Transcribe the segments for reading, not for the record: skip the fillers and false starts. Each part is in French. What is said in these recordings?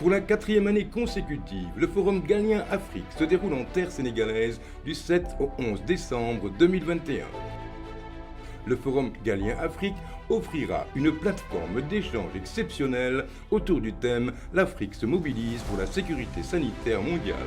Pour la 4e année consécutive, le Forum Galien Afrique se déroule en terre sénégalaise du 7 au 11 décembre 2021. Le Forum Galien Afrique offrira une plateforme d'échange exceptionnelle autour du thème « L'Afrique se mobilise pour la sécurité sanitaire mondiale ».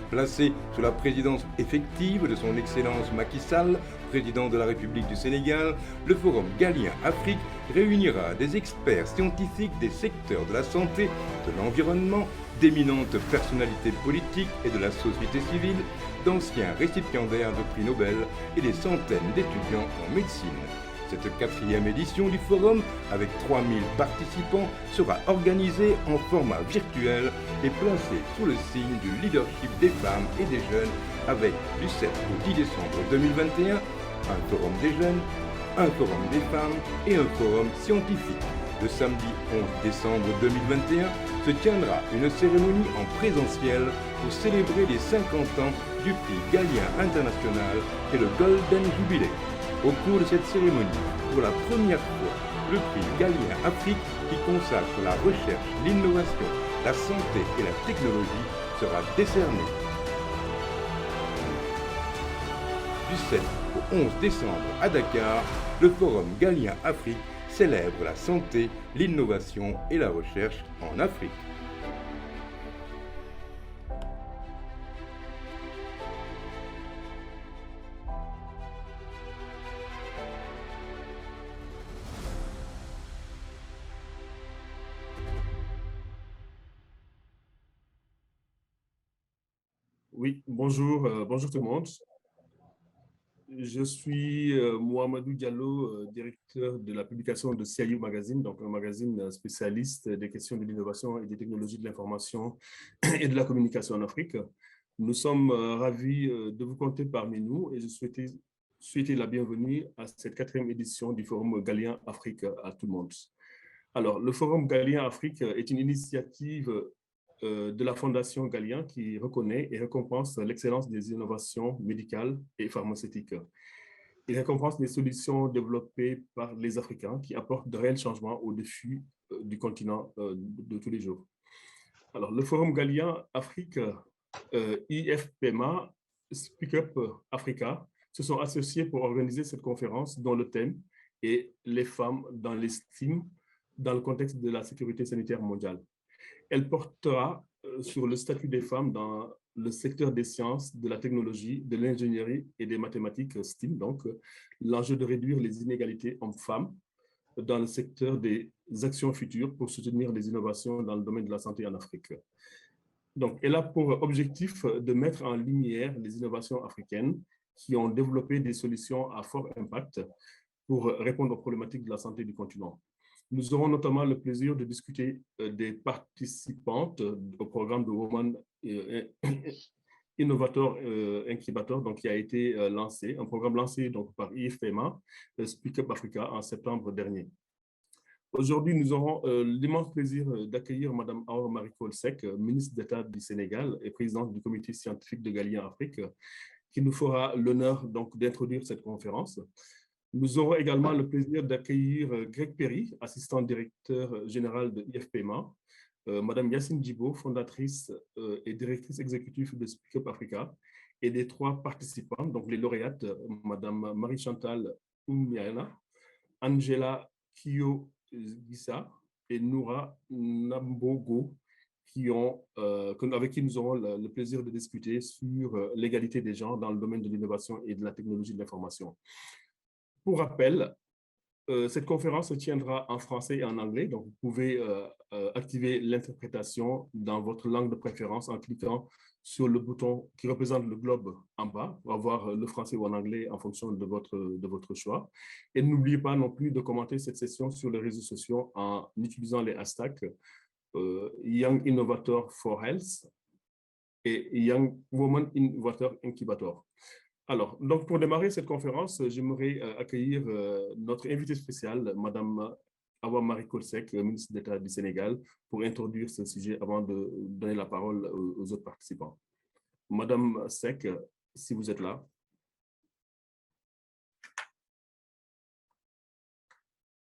Placé sous la présidence effective de son Excellence Macky Sall, président de la République du Sénégal, le Forum Galien Afrique réunira des experts scientifiques des secteurs de la santé, de l'environnement, d'éminentes personnalités politiques et de la société civile, d'anciens récipiendaires de prix Nobel et des centaines d'étudiants en médecine. Cette 4e édition du forum, avec 3000 participants, sera organisée en format virtuel et placée sous le signe du leadership des femmes et des jeunes, avec du 7 au 10 décembre 2021, un forum des jeunes, un forum des femmes et un forum scientifique. Le samedi 11 décembre 2021 se tiendra une cérémonie en présentiel pour célébrer les 50 ans du prix Galien International et le Golden Jubilee. Au cours de cette cérémonie, pour la première fois, le prix Galien Afrique, qui consacre la recherche, l'innovation, la santé et la technologie, sera décerné. Du 7 au 11 décembre à Dakar, le Forum Galien Afrique célèbre la santé, l'innovation et la recherche en Afrique. Oui, bonjour, bonjour tout le monde. Je suis Mohamedou Diallo, directeur de la publication de CIU Magazine, donc un magazine spécialiste des questions de l'innovation et des technologies de l'information et de la communication en Afrique. Nous sommes ravis de vous compter parmi nous et je souhaitais la bienvenue à cette 4e édition du Forum Galien Afrique à tout le monde. Alors, le Forum Galien Afrique est une initiative de la Fondation Galien qui reconnaît et récompense l'excellence des innovations médicales et pharmaceutiques. Il récompense les solutions développées par les Africains qui apportent de réels changements aux défis du continent de tous les jours. Alors, le Forum Galien Afrique, IFPMA, Speak Up Africa, se sont associés pour organiser cette conférence dont le thème est « Les femmes dans l'estime dans le contexte de la sécurité sanitaire mondiale ». Elle portera sur le statut des femmes dans le secteur des sciences, de la technologie, de l'ingénierie et des mathématiques STEAM, donc l'enjeu de réduire les inégalités hommes-femmes dans le secteur des actions futures pour soutenir les innovations dans le domaine de la santé en Afrique. Donc, elle a pour objectif de mettre en lumière les innovations africaines qui ont développé des solutions à fort impact pour répondre aux problématiques de la santé du continent. Nous aurons notamment le plaisir de discuter des participantes au programme de Women Innovator Incubator, donc, qui a été lancé, un programme lancé donc, par IFPMA, Speak Up Africa, en septembre dernier. Aujourd'hui, nous aurons l'immense plaisir d'accueillir Mme Awa Marie-Coll Seck, ministre d'État du Sénégal et présidente du comité scientifique de Galien Afrique, qui nous fera l'honneur d'introduire cette conférence. Nous aurons également le plaisir d'accueillir Greg Perry, assistant directeur général de IFPMA, Madame Yacine Djibo, fondatrice et directrice exécutive de Speak Up Africa, et des 3 participants, donc les lauréates, Madame Marie-Chantal Oumiana, Angela Kio-Gissa et Noura Nambogo, avec qui nous aurons le plaisir de discuter sur l'égalité des genres dans le domaine de l'innovation et de la technologie de l'information. Pour rappel, cette conférence se tiendra en français et en anglais, donc vous pouvez activer l'interprétation dans votre langue de préférence en cliquant sur le bouton qui représente le globe en bas pour avoir le français ou en anglais en fonction de votre choix. Et n'oubliez pas non plus de commenter cette session sur les réseaux sociaux en utilisant les hashtags Young Innovator for Health et Young Woman Innovator Incubator. Alors, donc pour démarrer cette conférence, j'aimerais accueillir notre invitée spéciale, Madame Awa Marie-Coll Seck, ministre d'État du Sénégal, pour introduire ce sujet avant de donner la parole aux autres participants. Madame Seck, si vous êtes là.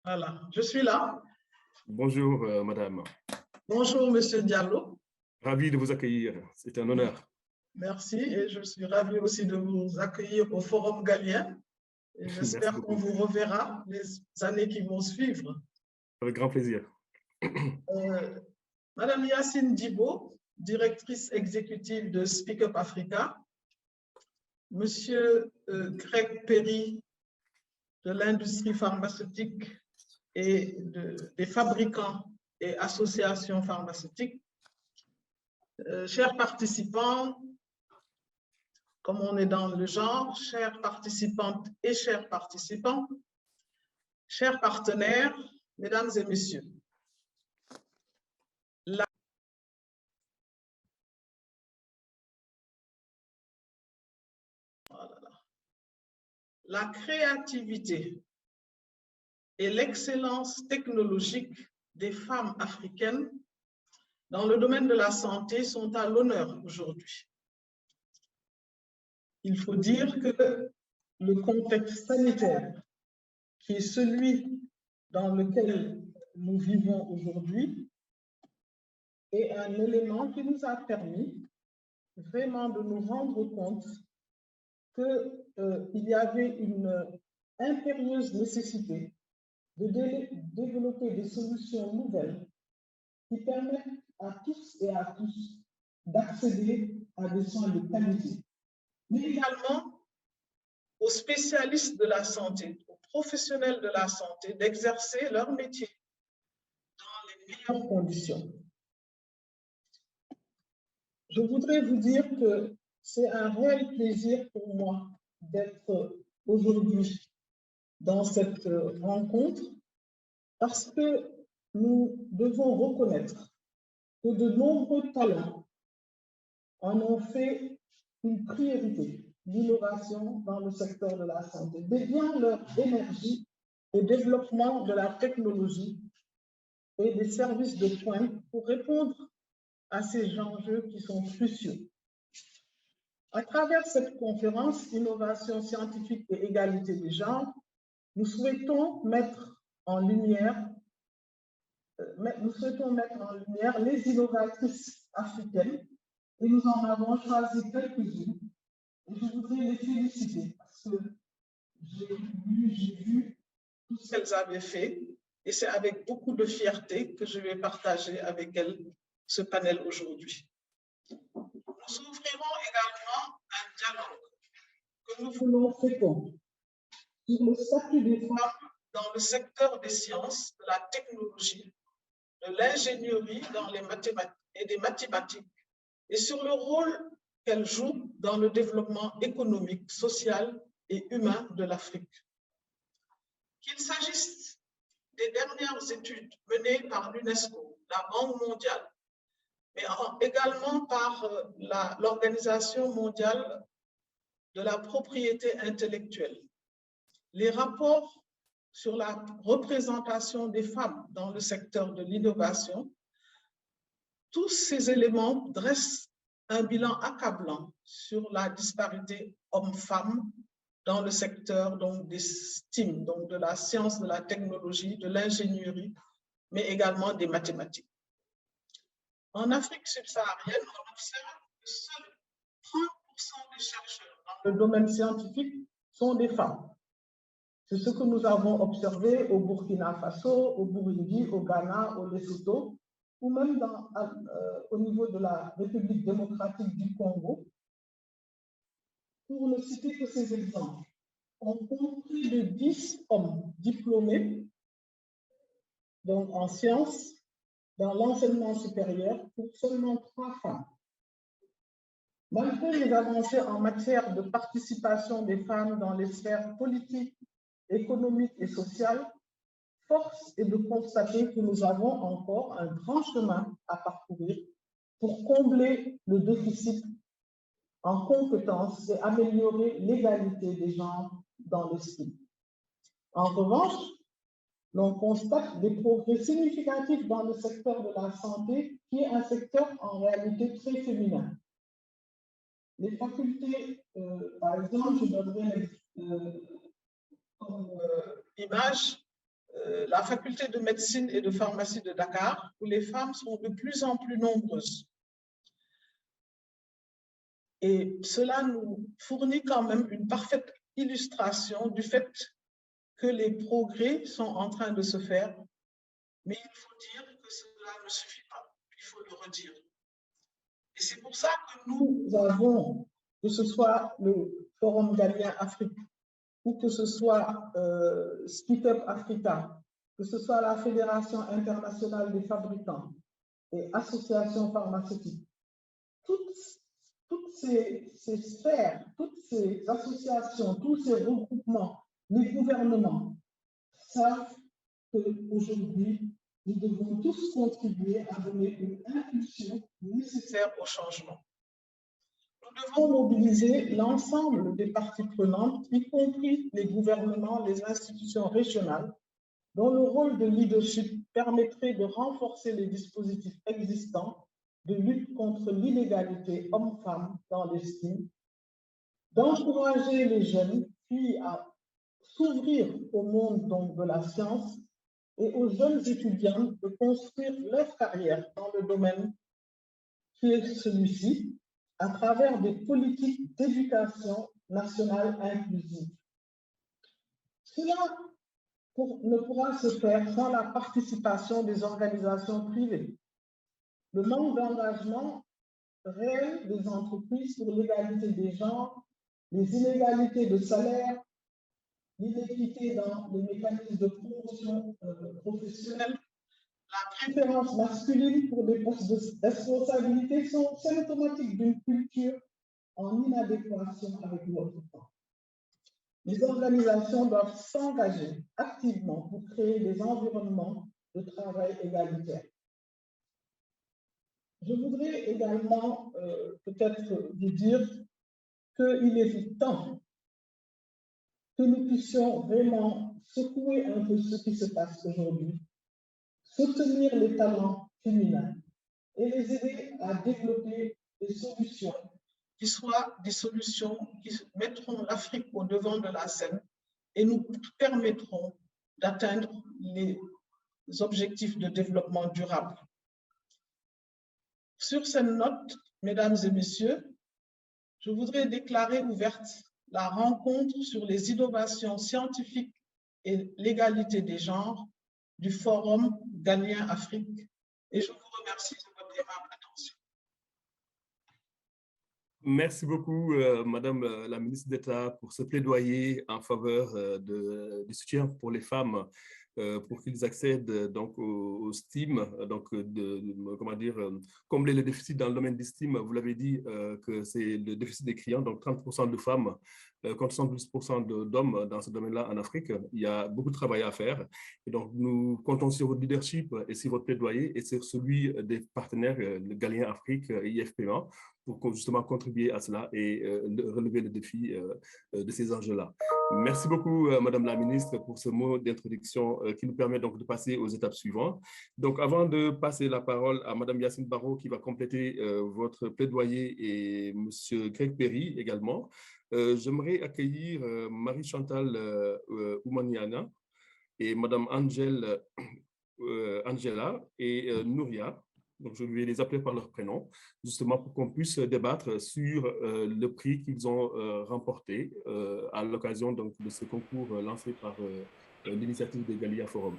Voilà, je suis là. Bonjour, madame. Bonjour, Monsieur Diallo. Ravi de vous accueillir. C'est un honneur. Merci et je suis ravie aussi de vous accueillir au Forum Galien. J'espère qu'on vous reverra les années qui vont suivre. Avec grand plaisir. Madame Yacine Dibo, directrice exécutive de Speak Up Africa. Monsieur Greg Perry, de l'industrie pharmaceutique et des fabricants et associations pharmaceutiques. Chers participants, comme on est dans le genre, chères participantes et chers participants, chers partenaires, mesdames et messieurs, la créativité et l'excellence technologique des femmes africaines dans le domaine de la santé sont à l'honneur aujourd'hui. Il faut dire que le contexte sanitaire, qui est celui dans lequel nous vivons aujourd'hui, est un élément qui nous a permis vraiment de nous rendre compte qu'il y avait une impérieuse nécessité de développer des solutions nouvelles qui permettent à tous et à tous d'accéder à des soins de qualité, mais également aux spécialistes de la santé, aux professionnels de la santé d'exercer leur métier dans les meilleures conditions. Je voudrais vous dire que c'est un réel plaisir pour moi d'être aujourd'hui dans cette rencontre parce que nous devons reconnaître que de nombreux talents en ont fait une priorité, l'innovation dans le secteur de la santé, dédiant leur énergie au développement de la technologie et des services de pointe pour répondre à ces enjeux qui sont cruciaux. À travers cette conférence Innovation scientifique et égalité des genres, nous souhaitons mettre en lumière les innovatrices africaines et nous en avons choisi quelques-unes. Et je voudrais les féliciter parce que j'ai vu tout ce qu'elles avaient fait et c'est avec beaucoup de fierté que je vais partager avec elles ce panel aujourd'hui. Nous ouvrirons également un dialogue que nous voulons fécond sur le statut des femmes dans le secteur des sciences, de la technologie, de l'ingénierie dans les mathématiques et des mathématiques et sur le rôle qu'elles jouent dans le développement économique, social et humain de l'Afrique. Qu'il s'agisse des dernières études menées par l'UNESCO, la Banque mondiale, mais également par l'Organisation mondiale de la propriété intellectuelle. Les rapports sur la représentation des femmes dans le secteur de l'innovation, tous ces éléments dressent un bilan accablant sur la disparité homme-femme dans le secteur donc, des STEAM, donc de la science, de la technologie, de l'ingénierie, mais également des mathématiques. En Afrique subsaharienne, on observe que seuls 30% des chercheurs dans le domaine scientifique sont des femmes. C'est ce que nous avons observé au Burkina Faso, au Burundi, au Ghana, au Lesotho, ou même au niveau de la République démocratique du Congo. Pour ne citer que ces exemples, on compte plus de 10 hommes diplômés donc en sciences dans l'enseignement supérieur pour seulement 3 femmes. Malgré les avancées en matière de participation des femmes dans les sphères politiques, économiques et sociales, force est de constater que nous avons encore un grand chemin à parcourir pour combler le déficit en compétences et améliorer l'égalité des genres dans le STEAM. En revanche, l'on constate des progrès significatifs dans le secteur de la santé, qui est un secteur en réalité très féminin. Les facultés, par exemple, je donnerai comme image la faculté de médecine et de pharmacie de Dakar, où les femmes sont de plus en plus nombreuses. Et cela nous fournit quand même une parfaite illustration du fait que les progrès sont en train de se faire, mais il faut dire que cela ne suffit pas, il faut le redire. Et c'est pour ça que nous avons, que ce soit le Forum Galien Afrique, ou que ce soit Speak Up Africa, que ce soit la Fédération internationale des fabricants et associations pharmaceutiques, toutes ces sphères, toutes ces associations, tous ces regroupements, les gouvernements savent qu'aujourd'hui, nous devons tous contribuer à donner une impulsion nécessaire au changement. Nous devons mobiliser l'ensemble des parties prenantes, y compris les gouvernements, les institutions régionales, dont le rôle de leadership permettrait de renforcer les dispositifs existants de lutte contre l'inégalité homme-femme dans l'estime, d'encourager les jeunes filles à s'ouvrir au monde donc, de la science et aux jeunes étudiants de construire leur carrière dans le domaine qui est celui-ci à travers des politiques d'éducation nationale inclusive. Cela ne pourra se faire sans la participation des organisations privées. Le manque d'engagement réel des entreprises pour l'égalité des genres, les inégalités de salaire, l'inéquité dans les mécanismes de promotion professionnelle, la préférence masculine pour des postes de responsabilité sont symptomatiques d'une culture en inadéquation avec notre temps. Les organisations doivent s'engager activement pour créer des environnements de travail égalitaires. Je voudrais également peut-être vous dire qu'il est temps que nous puissions vraiment secouer un peu ce qui se passe aujourd'hui, soutenir les talents féminins et les aider à développer des solutions qui soient des solutions qui mettront l'Afrique au devant de la scène et nous permettront d'atteindre les objectifs de développement durable. Sur cette note, mesdames et messieurs, je voudrais déclarer ouverte la rencontre sur les innovations scientifiques et l'égalité des genres du Forum Galien Afrique. Et je vous remercie de votre aimable attention. Merci beaucoup, Madame la ministre d'État, pour ce plaidoyer en faveur du soutien pour les femmes, pour qu'ils accèdent donc au STEAM, donc comment dire, combler le déficit dans le domaine du STEAM. Vous l'avez dit que c'est le déficit des criants, donc 30% de femmes contre 112% d'hommes dans ce domaine-là en Afrique. Il y a beaucoup de travail à faire. Et donc, nous comptons sur votre leadership et sur votre plaidoyer et sur celui des partenaires, le Galien Afrique et IFPMA, pour justement contribuer à cela et relever le défi de ces enjeux-là. Merci beaucoup, Madame la ministre, pour ce mot d'introduction qui nous permet donc de passer aux étapes suivantes. Donc, avant de passer la parole à Madame Yacine Barrault qui va compléter votre plaidoyer et Monsieur Greg Perry également, j'aimerais accueillir Marie-Chantal Oumaniana et Madame Angela et Nouria. Donc, je vais les appeler par leur prénom, justement pour qu'on puisse débattre sur le prix qu'ils ont remporté à l'occasion de ce concours lancé par l'initiative de Galia Forum.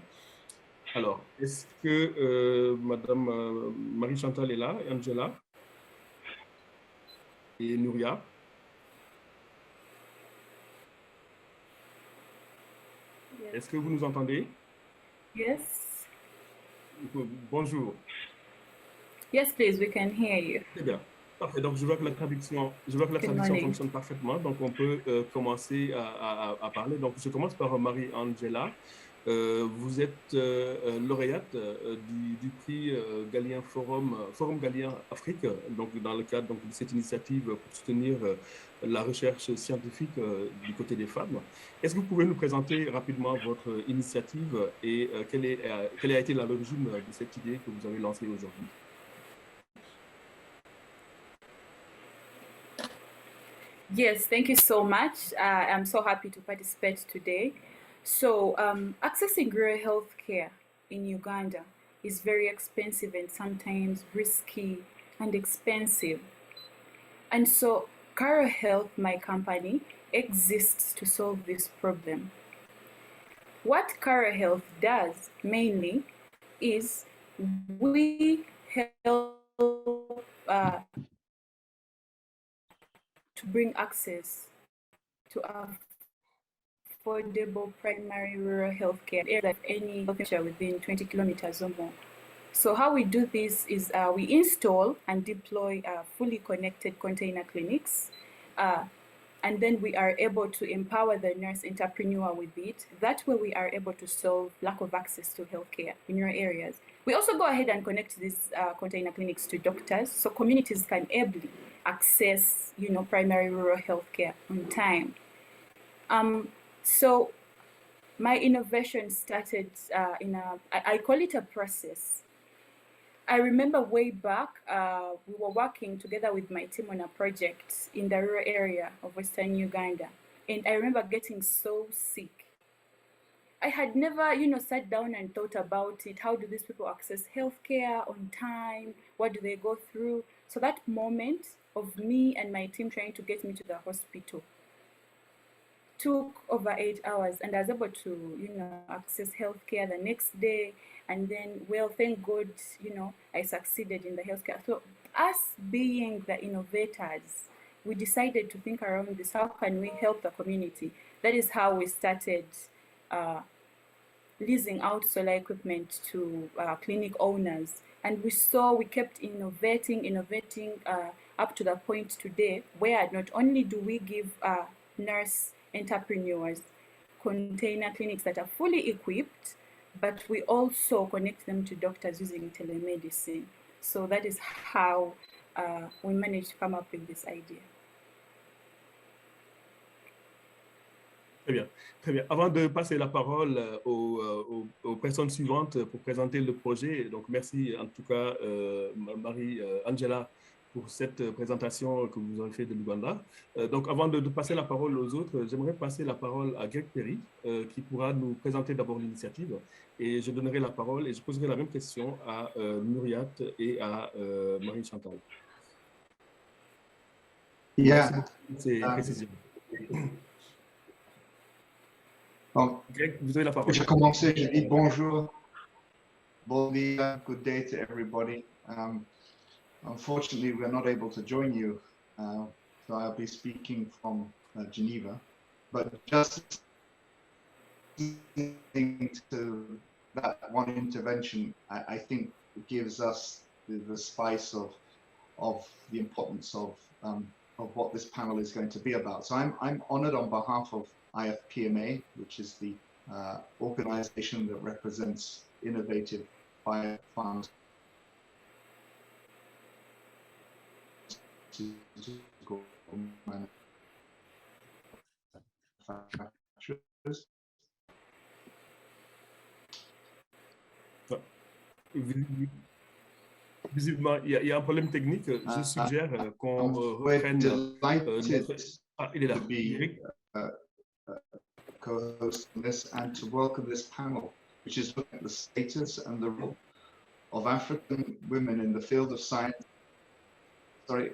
Alors, est-ce que Madame Marie-Chantal est là, Angela et Nouria? Yes. Est-ce que vous nous entendez? Yes. Bonjour. Yes, please, we can hear you. Très bien. Parfait. Donc, je vois que la traduction fonctionne parfaitement. Donc, on peut commencer à parler. Donc, je commence par Marie-Angela. Vous êtes lauréate du prix Galien Forum Galien Afrique, donc dans le cadre donc, de cette initiative pour soutenir la recherche scientifique du côté des femmes. Est-ce que vous pouvez nous présenter rapidement votre initiative et quelle a été l'origine de cette idée que vous avez lancée aujourd'hui? Yes, thank you so much. I'm so happy to participate today. So accessing rural health care in Uganda is very expensive and sometimes risky and expensive. And so Karo Health, my company, exists to solve this problem. What Karo Health does mainly is we help to bring access to affordable primary rural health care areas of any location within 20 kilometers or more. So how we do this is we install and deploy fully connected container clinics, and then we are able to empower the nurse entrepreneur with it. That way we are able to solve lack of access to healthcare in your areas. We also go ahead and connect these container clinics to doctors, so communities can ably access, primary rural healthcare on time. So my innovation started I call it a process. I remember way back, we were working together with my team on a project in the rural area of Western Uganda. And I remember getting so sick. I had never, sat down and thought about it. How do these people access healthcare on time? What do they go through? So that moment of me and my team trying to get me to the hospital took over 8 hours, and I was able to, access healthcare the next day. And then, well, thank God, I succeeded in the healthcare. So us being the innovators, we decided to think around this. How can we help the community? That is how we started leasing out solar equipment to clinic owners. And we kept innovating up to the point today where not only do we give nurse entrepreneurs container clinics that are fully equipped, but we also connect them to doctors using telemedicine. So that is how we managed to come up with this idea. Très bien, très bien. Avant de passer la parole aux personnes suivantes pour présenter le projet, donc merci en tout cas Marie-Angela pour cette présentation que vous avez fait de l'Ouganda. Donc avant de passer la parole aux autres, j'aimerais passer la parole à Greg Perry qui pourra nous présenter d'abord l'initiative, et je donnerai la parole et je poserai la même question à Nouriat et à Marie-Chantal. Yeah. Merci pour ces précisions. Bon, Greg, vous avez la parole. je commence, je dis bonjour, bon dia, good day to everybody. Unfortunately, we're not able to join you, so I'll be speaking from Geneva, but just listening to that one intervention, I think gives us the spice of the importance of what this panel is going to be about. So I'm honored on behalf of IFPMA, which is the organization that represents innovative biopharmaceuticals manufacturers. Visiblement, il y a un problème technique. Je suggère qu'on reprenne il est là. Co-host this and to welcome this panel, which is looking at the status and the role of African women in the field of science. Sorry,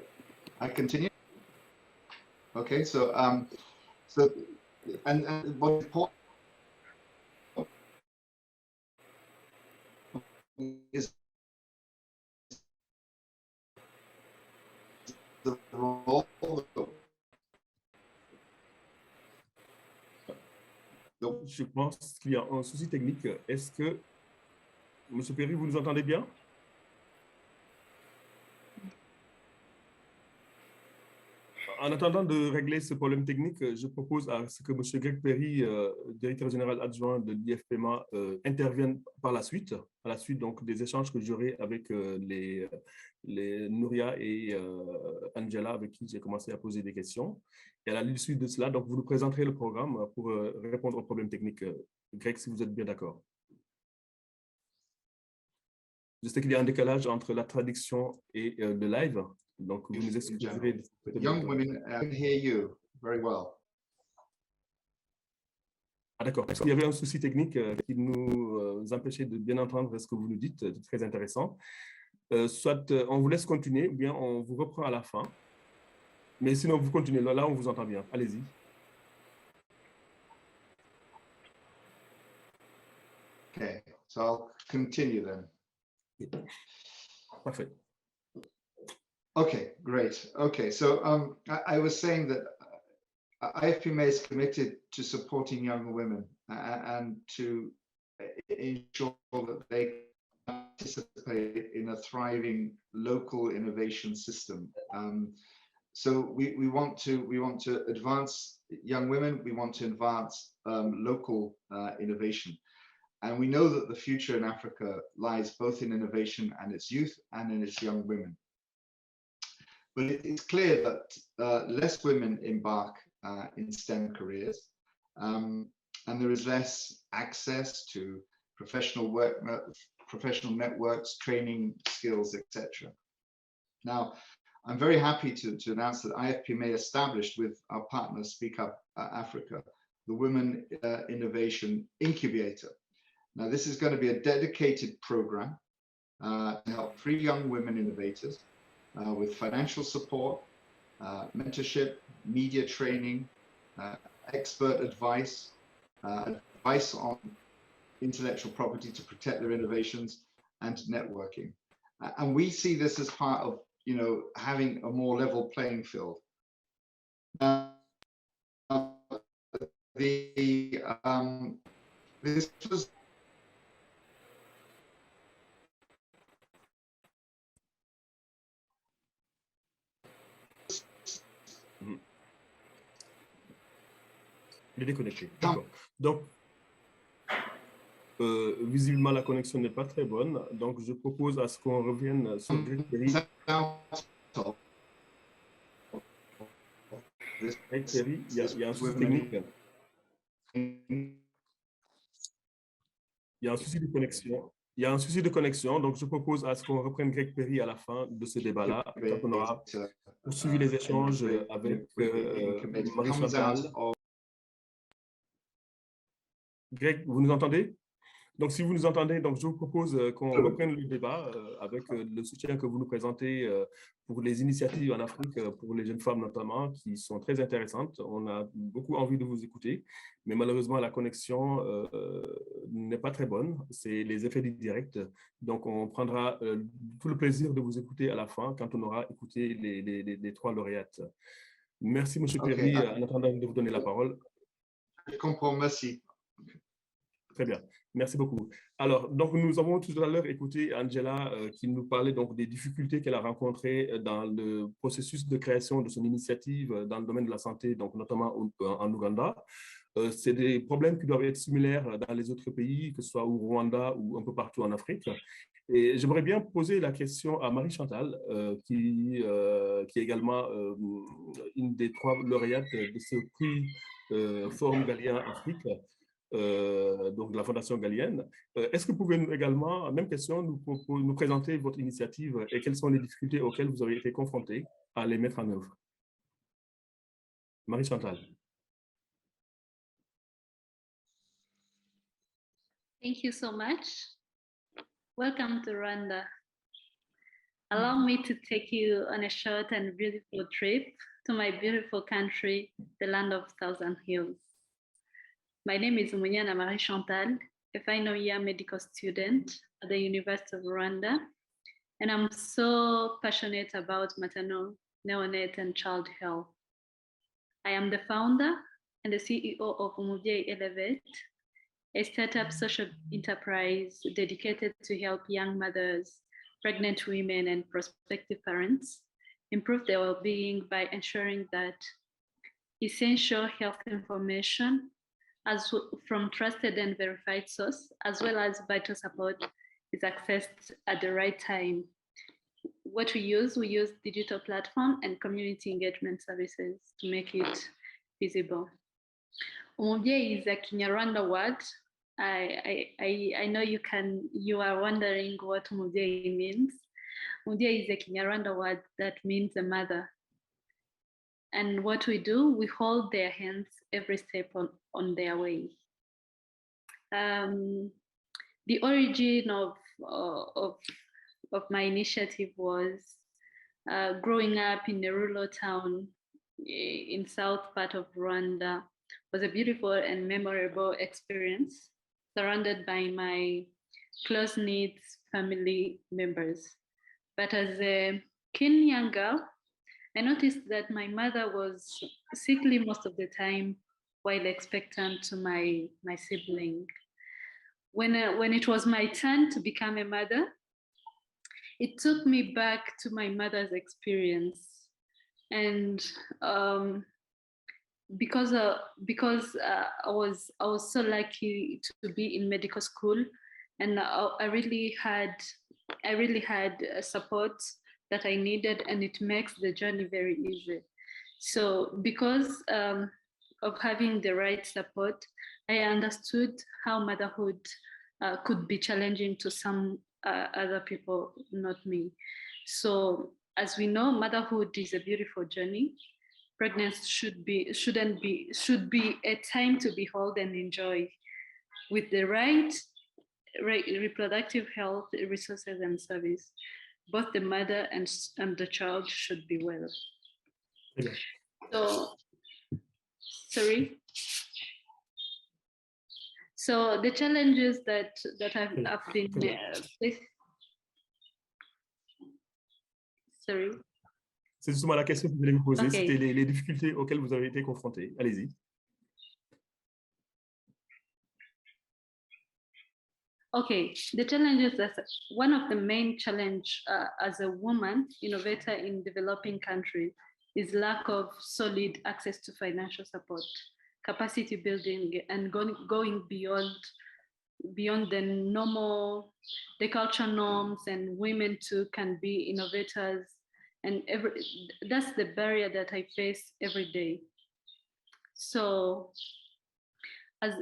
I continue. Okay, so and what's important is the role. Donc, je pense qu'il y a un souci technique. Est-ce que, M. Perry, vous nous entendez bien? En attendant de régler ce problème technique, je propose à ce que M. Greg Perry, directeur général adjoint de l'IFPMA, intervienne par la suite, à la suite donc, des échanges que j'aurai avec les Nouria et Angela, avec qui j'ai commencé à poser des questions. Et à la suite de cela, donc, vous nous présenterez le programme pour répondre aux problèmes techniques. Greg, si vous êtes bien d'accord. Je sais qu'il y a un décalage entre la traduction et le live. Donc, vous nous excuserez. Young women can hear you very well. Ah, d'accord. Il y avait un souci technique qui nous empêchait de bien entendre ce que vous nous dites, très intéressant. Soit on vous laisse continuer, ou bien on vous reprend à la fin. Mais sinon, vous continuez. Là, on vous entend bien. Allez-y. Okay, so I'll continue then. Parfait. Okay, great. Okay, so I was saying that IFPMA is committed to supporting young women and to ensure that they participate in a thriving local innovation system. So we want to advance young women. We want to advance local innovation, and we know that the future in Africa lies both in innovation and its youth and in its young women. But it's clear that less women embark in STEM careers, and there is less access to professional networks, training skills, etc. Now, I'm very happy to announce that IFPMA established with our partner Speak Up Africa, the Women Innovation Incubator. Now, this is going to be a dedicated program to help 3 young women innovators with financial support, mentorship, media training, expert advice, advice on intellectual property to protect their innovations, and networking. And we see this as part of, having a more level playing field. This was Il est déconnecté. D'accord. Donc, visiblement, la connexion n'est pas très bonne. Donc, je propose à ce qu'on revienne sur Greg Perry. Greg Perry, il y a un souci technique. Il y a un souci de connexion. Il y a un souci de connexion. Donc, je propose à ce qu'on reprenne Greg Perry à la fin de ce débat-là, quand on aura poursuivi les échanges avec Marie-Chantal. Greg, vous nous entendez? Donc, si vous nous entendez, donc je vous propose qu'on reprenne le débat avec le soutien que vous nous présentez pour les initiatives en Afrique, pour les jeunes femmes notamment, qui sont très intéressantes. On a beaucoup envie de vous écouter, mais malheureusement, la connexion n'est pas très bonne. C'est les effets du direct. Donc, on prendra tout le plaisir de vous écouter à la fin, quand on aura écouté les 3 lauréates. Merci, M. Perry, en attendant de vous donner la parole. Je comprends, merci. Très bien, merci beaucoup. Alors, donc nous avons tout à l'heure écouté Angela qui nous parlait donc des difficultés qu'elle a rencontrées dans le processus de création de son initiative dans le domaine de la santé, donc notamment en Ouganda. C'est des problèmes qui doivent être similaires dans les autres pays, que ce soit au Rwanda ou un peu partout en Afrique. Et j'aimerais bien poser la question à Marie-Chantal, qui est également une des 3 lauréates de ce prix Forum Galien Afrique. Donc de la Fondation Galienne. Est-ce que vous pouvez également, même question, nous présenter votre initiative et quelles sont les difficultés auxquelles vous avez été confrontés à les mettre en œuvre? Marie-Chantal. Thank you so much. Welcome to Rwanda. Allow me to take you on a short and beautiful trip to my beautiful country, the land of thousand hills. My name is Munyana Marie-Chantal, a final year medical student at the University of Rwanda, and I'm so passionate about maternal, neonate, and child health. I am the founder and the CEO of Umubyeyi Elevate, a startup social enterprise dedicated to help young mothers, pregnant women, and prospective parents improve their well-being by ensuring that essential health information from trusted and verified source, as well as vital support, is accessed at the right time. What we use digital platform and community engagement services to make it visible. Umubyeyi is a Kinyarwanda word. I know you are wondering what Umubyeyi means. Umubyeyi is a Kinyarwanda word that means a mother. And what we do, we hold their hands every step on their way. The origin of my initiative was growing up in a rural town in south part of Rwanda. Was a beautiful and memorable experience, surrounded by my close-knit family members. But as a keen young girl, I noticed that my mother was sickly most of the time while expectant to my sibling. When it was my turn to become a mother, it took me back to my mother's experience. And because I was so lucky to be in medical school, and I really had support that I needed, and it makes the journey very easy. So because of having the right support, I understood how motherhood could be challenging to some other people, not me. So as we know, motherhood is a beautiful journey. Pregnancy should be a time to behold and enjoy with the right reproductive health resources and service. Both the mother and the child should be well. Okay. So, sorry. So the challenges that I've been sorry. C'est justement la question que je voulais vous poser, Okay. c'était les difficultés auxquelles vous avez été confrontés. Allez-y. Okay, the challenges, one of the main challenge as a woman innovator in developing countries is lack of solid access to financial support, capacity building, and going beyond the cultural norms, and women too can be innovators, and that's the barrier that I face every day. So as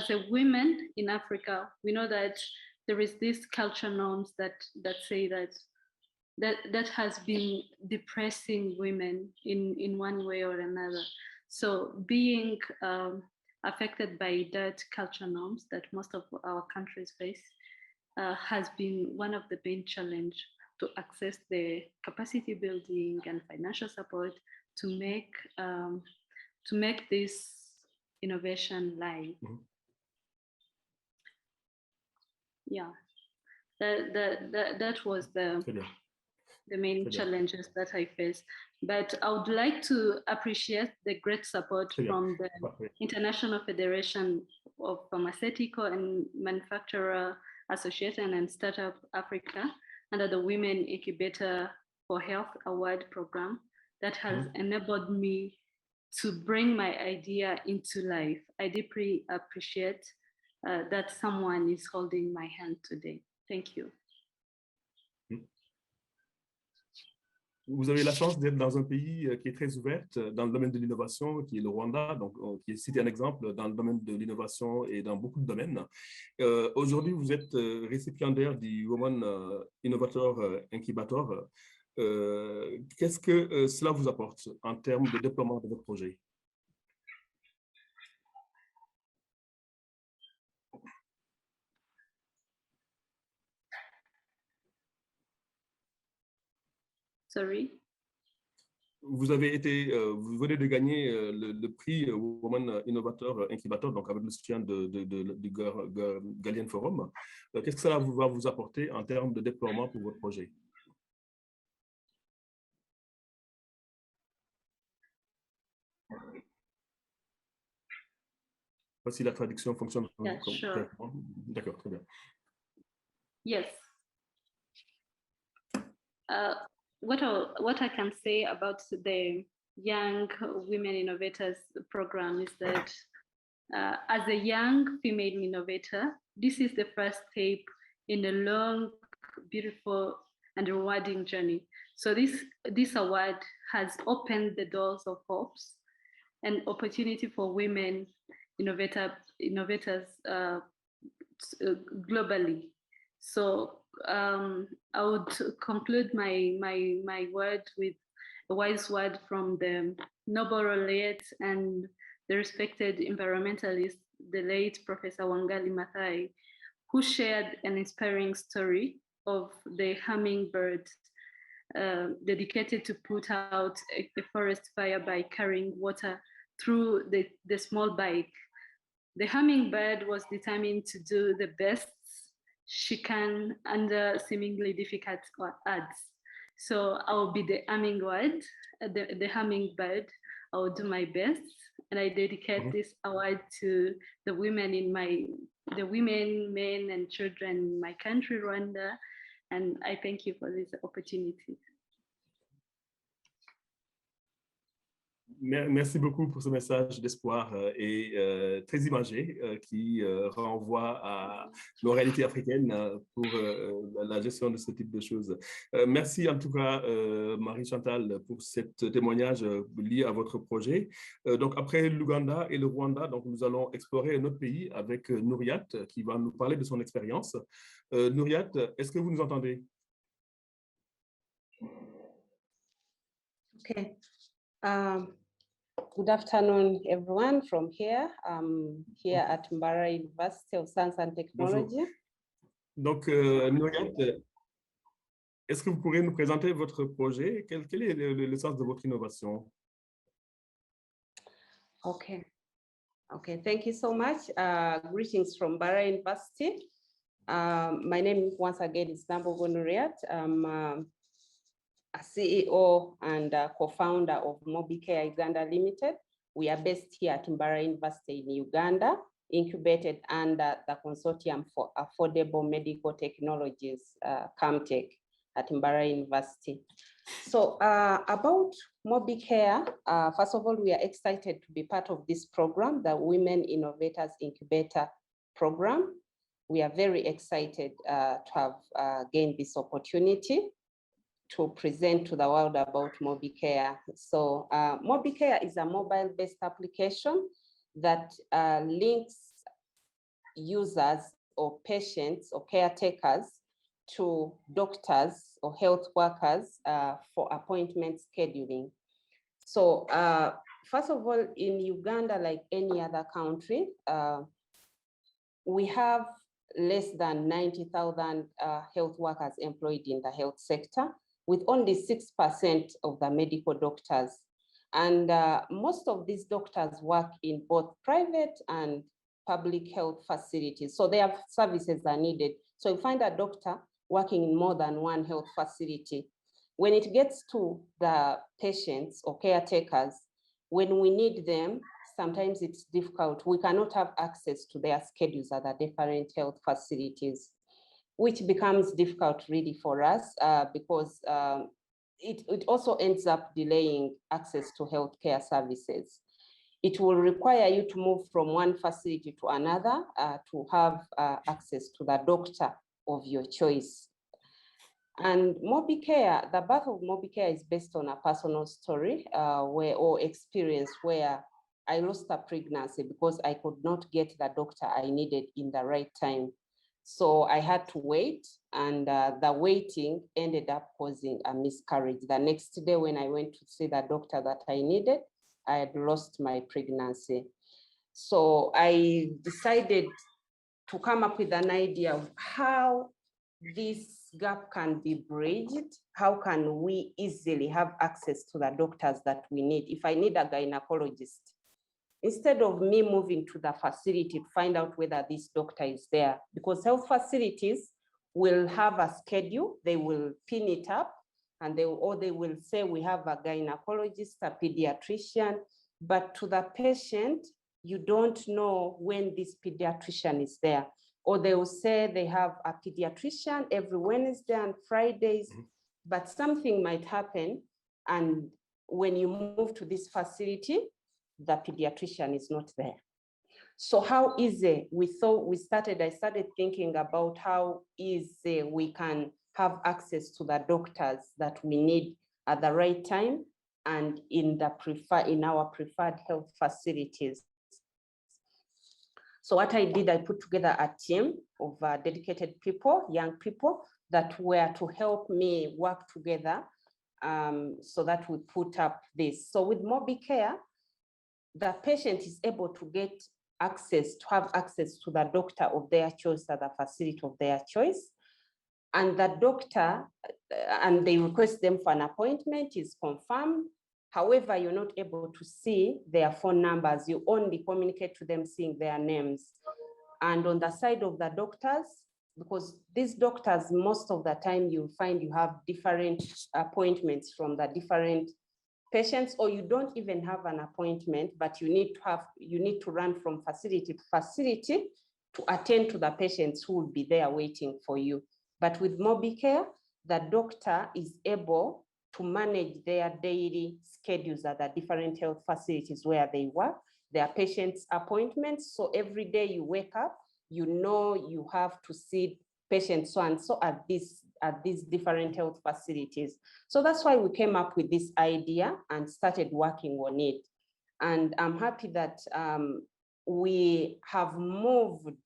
a women in Africa, we know that there is this cultural norms that say that has been depressing women in one way or another. So being affected by that cultural norms that most of our countries face has been one of the main challenge to access the capacity building and financial support to make this innovation live. Mm-hmm. Yeah, that was the main challenges that I faced. But I would like to appreciate the great support from the International Federation of Pharmaceutical and Manufacturer Association and Startup Africa under the Women Incubator for Health Award program that has enabled me to bring my idea into life. I deeply appreciate that someone is holding my hand today. Thank you. Vous avez la chance d'être dans un pays qui est très ouvert dans le domaine de l'innovation, qui est le Rwanda, donc qui est cité un exemple dans le domaine de l'innovation et dans beaucoup de domaines. Aujourd'hui, vous êtes récipiendaire du Women Innovator Incubator. Qu'est-ce que cela vous apporte en termes de déploiement de votre projet? Sorry. Vous venez de gagner le prix Women Innovator Incubator, donc avec le soutien du Galien Forum. Qu'est-ce que cela va vous apporter en termes de déploiement pour votre projet? Je ne sais pas si la traduction fonctionne. Yeah, sure. D'accord, très bien. Yes. What I can say about the Young Women Innovators program is that as a young female innovator, this is the first step in a long, beautiful, and rewarding journey. So this award has opened the doors of hopes and opportunity for women innovators globally. So I would conclude my word with a wise word from the Nobel laureate and the respected environmentalist the late Professor Wangali Maathai, who shared an inspiring story of the hummingbird dedicated to put out a forest fire by carrying water through the small bike. The hummingbird was determined to do the best she can under seemingly difficult odds. So I'll be the hummingbird. I will do my best, and I dedicate this award to the women, men, and children in my country, Rwanda. And I thank you for this opportunity. Merci beaucoup pour ce message d'espoir et très imagé qui renvoie à nos réalités africaines pour la gestion de ce type de choses. Merci en tout cas, Marie-Chantal, pour ce témoignage lié à votre projet. Donc après l'Ouganda et le Rwanda, donc nous allons explorer un autre pays avec Nouriat qui va nous parler de son expérience. Nouriat, est-ce que vous nous entendez? Okay. Good afternoon, everyone from here. Here at Mbarara University of Science and Technology. Bonjour. Donc, Nouriat, est-ce que vous pourriez nous présenter votre projet? Quel est le sens de votre innovation? Okay. Okay, thank you so much. Greetings from Mbarara University. My name once again is Nambogo Nouriat. I'm a CEO and co-founder of Mobicare Uganda Limited. We are based here at Mbarara University in Uganda, incubated under the Consortium for Affordable Medical Technologies, CAMTech, at Mbarara University. So about Mobicare, first of all, we are excited to be part of this program, the Women Innovators Incubator Program. We are very excited to have gained this opportunity to present to the world about Mobicare. So Mobicare is a mobile-based application that links users or patients or caretakers to doctors or health workers for appointment scheduling. So first of all, in Uganda, like any other country, we have less than 90,000 health workers employed in the health sector, with only 6% of the medical doctors. And most of these doctors work in both private and public health facilities. So their services are needed. So you find a doctor working in more than one health facility. When it gets to the patients or caretakers, when we need them, sometimes it's difficult. We cannot have access to their schedules at the different health facilities, which becomes difficult really for us because it also ends up delaying access to healthcare services. It will require you to move from one facility to another to have access to the doctor of your choice. And Mobicare, the birth of Mobicare is based on a personal story or experience where I lost a pregnancy because I could not get the doctor I needed in the right time. So I had to wait, and the waiting ended up causing a miscarriage. The next day when I went to see the doctor that I needed, I had lost my pregnancy. So I decided to come up with an idea of how this gap can be bridged. How can we easily have access to the doctors that we need? If I need a gynecologist, instead of me moving to the facility to find out whether this doctor is there, because health facilities will have a schedule, they will pin it up, and they will say we have a gynecologist, a pediatrician, but to the patient, you don't know when this pediatrician is there. Or they will say they have a pediatrician every Wednesday and Fridays, but something might happen, and when you move to this facility, the pediatrician is not there. So how easy I started thinking about how easy we can have access to the doctors that we need at the right time and in our preferred health facilities. So what I did, I put together a team of dedicated people, young people that were to help me work together so that we put up this. So with Mobicare, the patient is able to get have access to the doctor of their choice at the facility of their choice. And the doctor, and they request them for an appointment, is confirmed. However, you're not able to see their phone numbers. You only communicate to them seeing their names. And on the side of the doctors, because these doctors, most of the time you find you have different appointments from the different patients, or you don't even have an appointment, but you need to run from facility to facility to attend to the patients who will be there waiting for you. But with MobiCare, the doctor is able to manage their daily schedules at the different health facilities where they work, their patients' appointments. So every day you wake up, you know you have to see patients so and so at these different health facilities. So that's why we came up with this idea and started working on it. And I'm happy that we have moved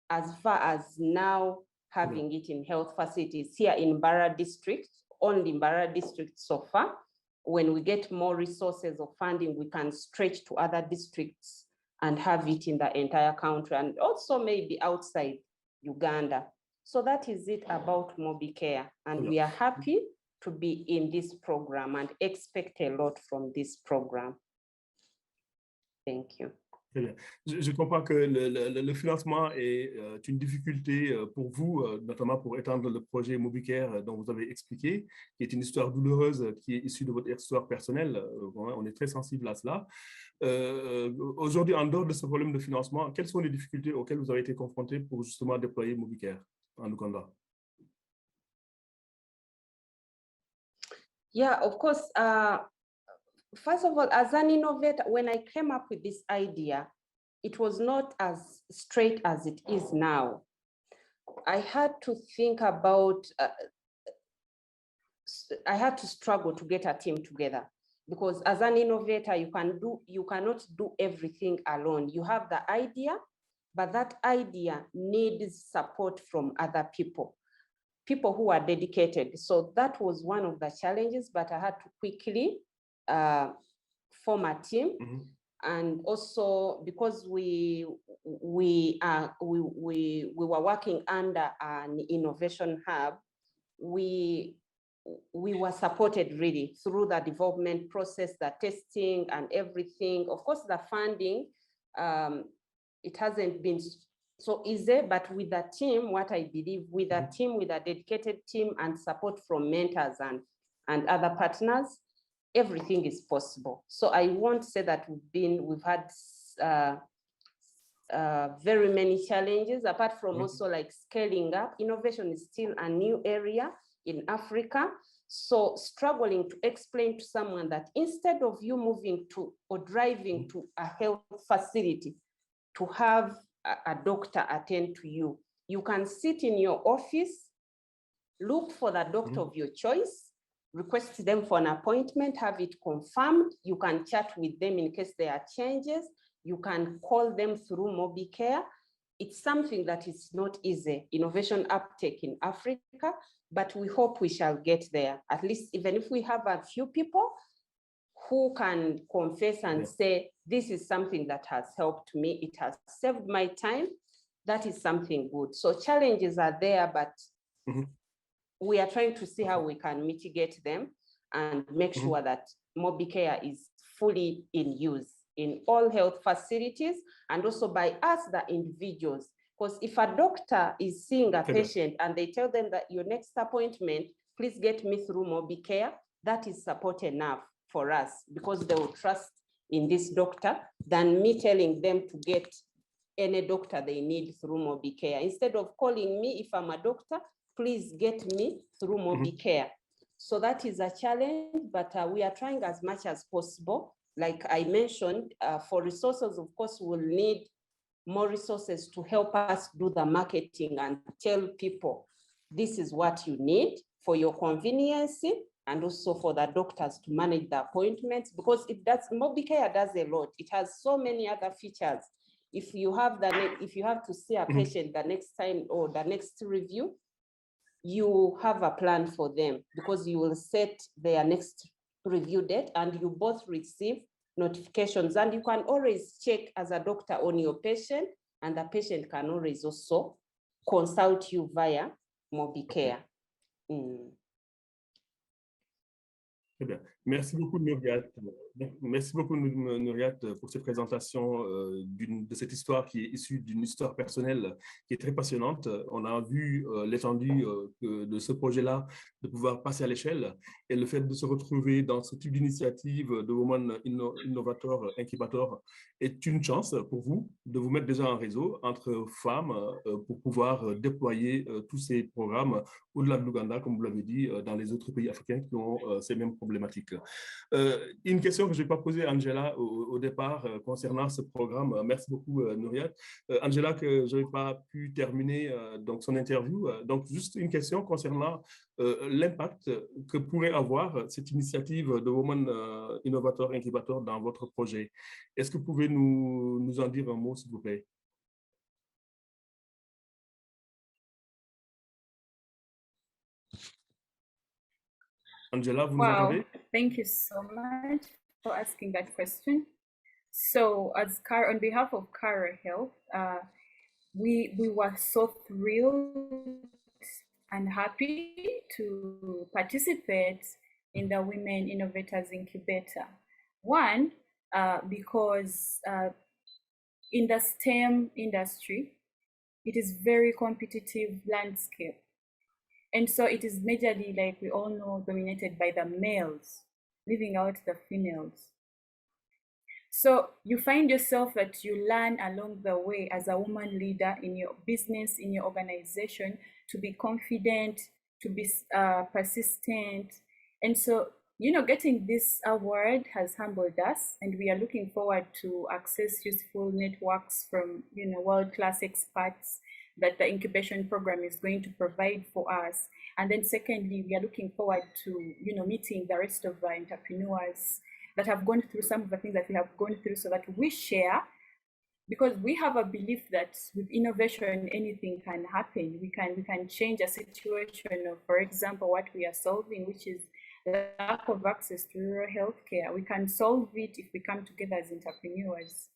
as far as now having it in health facilities here in Mbarara district, only Mbarara district so far. When we get more resources of funding, we can stretch to other districts and have it in the entire country, and also maybe outside Uganda. So that is it about MobiCare, and we are happy to be in this program and expect a lot from this program. Thank you. Très bien. Je comprends que le financement est une difficulté pour vous, notamment pour étendre le projet MobiCare dont vous avez expliqué, qui est une histoire douloureuse qui est issue de votre histoire personnelle. On est très sensible à cela. Aujourd'hui, en dehors de ce problème de financement, quelles sont les difficultés auxquelles vous avez été confrontés pour justement déployer MobiCare en Ouganda? Yeah, of course. First of all, as an innovator, when I came up with this idea, it was not as straight as it is now. I had to think about, I had to struggle to get a team together, because as an innovator, you cannot do everything alone. You have the idea, but that idea needs support from other people who are dedicated. So that was one of the challenges, but I had to quickly form a team. Mm-hmm. And also because we were working under an innovation hub, we were supported really through the development process, the testing and everything. Of course, the funding, it hasn't been so easy, but with the team, what I believe, with a team, with a dedicated team and support from mentors and other partners, everything is possible. So I won't say that we've had very many challenges, apart from also like scaling up. Innovation is still a new area in Africa. So struggling to explain to someone that instead of you moving to or driving to a health facility to have a doctor attend to you, you can sit in your office, look for the doctor of your choice, request them for an appointment, have it confirmed. You can chat with them in case there are changes. You can call them through MobiCare. It's something that is not easy, innovation uptake in Africa, but we hope we shall get there. At least even if we have a few people who can confess and say, this is something that has helped me, it has saved my time, that is something good. So challenges are there, but we are trying to see how we can mitigate them and make sure that MobiCare is fully in use in all health facilities, and also by us, the individuals. Because if a doctor is seeing a patient and they tell them that your next appointment, please get me through MobiCare, that is support enough for us, because they will trust in this doctor than me telling them to get any doctor they need through MobiCare. Instead of calling me, if I'm a doctor, please get me through MobiCare. So that is a challenge, but we are trying as much as possible. Like I mentioned, for resources, of course, we'll need more resources to help us do the marketing and tell people, this is what you need for your convenience, and also for the doctors to manage the appointments, because MobiCare does a lot. It has so many other features. If you have to see a patient the next time or the next review, you have a plan for them, because you will set their next review date and you both receive notifications. And you can always check as a doctor on your patient, and the patient can always also consult you via MobiCare. Très bien. Merci beaucoup, Nuriat. Merci beaucoup, Nuriat, pour cette présentation de cette histoire qui est issue d'une histoire personnelle qui est très passionnante. On a vu l'étendue de ce projet-là, de pouvoir passer à l'échelle, et le fait de se retrouver dans ce type d'initiative de Women Innovator Incubator est une chance pour vous de vous mettre déjà en réseau entre femmes pour pouvoir déployer tous ces programmes au-delà de l'Ouganda, comme vous l'avez dit, dans les autres pays africains qui ont ces mêmes problématiques. Une question que je n'ai pas posée à Angela au départ concernant ce programme. Merci beaucoup, Nuriat. Angela, que je n'ai pas pu terminer donc son interview. Donc, juste une question concernant l'impact que pourrait avoir cette initiative de Women Innovator Incubator dans votre projet. Est-ce que vous pouvez nous en dire un mot, s'il vous plaît? Angela, vous nous entendez? Thank you so much for asking that question. So, on behalf of Cara Health, we were so thrilled and happy to participate in the Women Innovators Incubator. One, because in the STEM industry, it is very competitive landscape. And so it is majorly, like we all know, dominated by the males, leaving out the females. So you find yourself that you learn along the way as a woman leader in your business, in your organization, to be confident, to be persistent. And so, you know, getting this award has humbled us, and we are looking forward to access useful networks from, you know, world-class experts that the incubation program is going to provide for us. And then secondly, we are looking forward to, you know, meeting the rest of the entrepreneurs that have gone through some of the things that we have gone through, so that we share, because we have a belief that with innovation, anything can happen. We can change a situation of, for example, what we are solving, which is the lack of access to rural healthcare. We can solve it if we come together as entrepreneurs.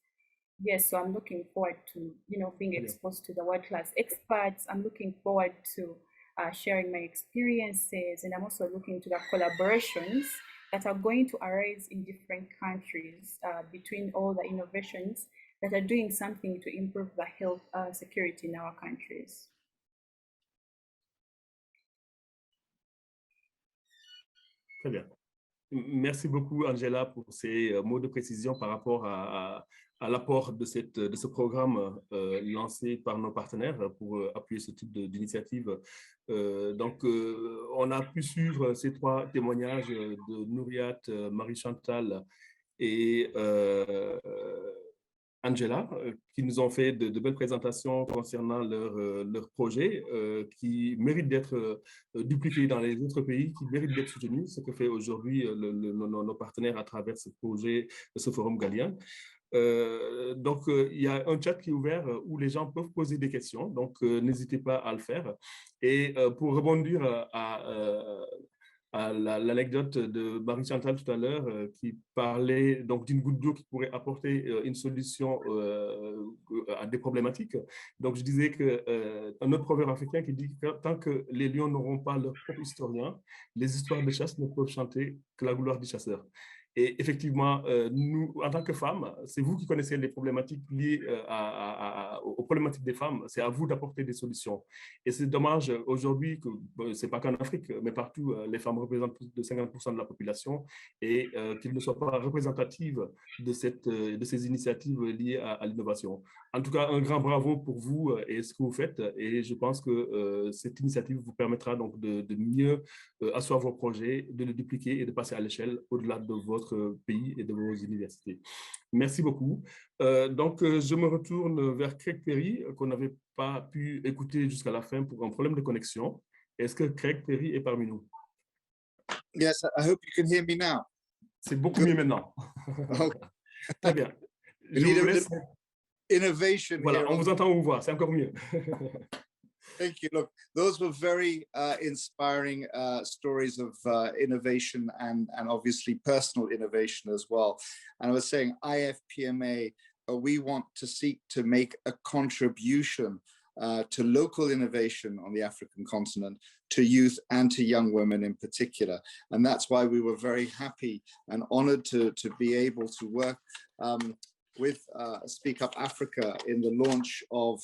Yes, so I'm looking forward to, you know, being exposed to the world-class experts. I'm looking forward to sharing my experiences, and I'm also looking to the collaborations that are going to arise in different countries between all the innovations that are doing something to improve the health security in our countries. Très bien. Merci beaucoup, Angela, pour ces mots de précision par rapport à l'apport de ce programme lancé par nos partenaires pour appuyer ce type d'initiative. Donc, on a pu suivre ces trois témoignages de Nuriat, Marie-Chantal et Angela, qui nous ont fait de belles présentations concernant leur projet, qui méritent d'être dupliqués dans les autres pays, qui méritent d'être soutenus, ce que fait aujourd'hui nos partenaires à travers ce projet, ce forum Galien. Donc, il y a un chat qui est ouvert où les gens peuvent poser des questions, donc n'hésitez pas à le faire. Et pour rebondir à l'anecdote de Marie-Chantal tout à l'heure qui parlait donc d'une goutte d'eau qui pourrait apporter une solution à des problématiques. Donc, je disais qu'un autre proverbe africain qui dit que tant que les lions n'auront pas leur propre historien, les histoires de chasse ne peuvent chanter que la gloire du chasseur. Et effectivement, nous, en tant que femmes, c'est vous qui connaissez les problématiques liées aux problématiques des femmes. C'est à vous d'apporter des solutions. Et c'est dommage aujourd'hui que, ce n'est pas qu'en Afrique, mais partout, les femmes représentent plus de 50% de la population et qu'elles ne soient pas représentatives de ces initiatives liées à l'innovation. En tout cas, un grand bravo pour vous et ce que vous faites. Et je pense que cette initiative vous permettra donc de mieux asseoir vos projets, de les dupliquer et de passer à l'échelle au-delà de votre pays et de vos universités. Merci beaucoup. Donc, je me retourne vers Craig Perry, qu'on n'avait pas pu écouter jusqu'à la fin pour un problème de connexion. Est-ce que Craig Perry est parmi nous? Yes, I hope you can hear me now. C'est beaucoup mieux maintenant. Très bien. Je vous laisse... Innovation. Voilà, on vous entend, on vous voit, c'est encore mieux. Thank you. Look, those were very inspiring stories of innovation and obviously personal innovation as well. And I was saying IFPMA, we want to seek to make a contribution to local innovation on the African continent, to youth and to young women in particular. And that's why we were very happy and honored to be able to work with Speak Up Africa in the launch of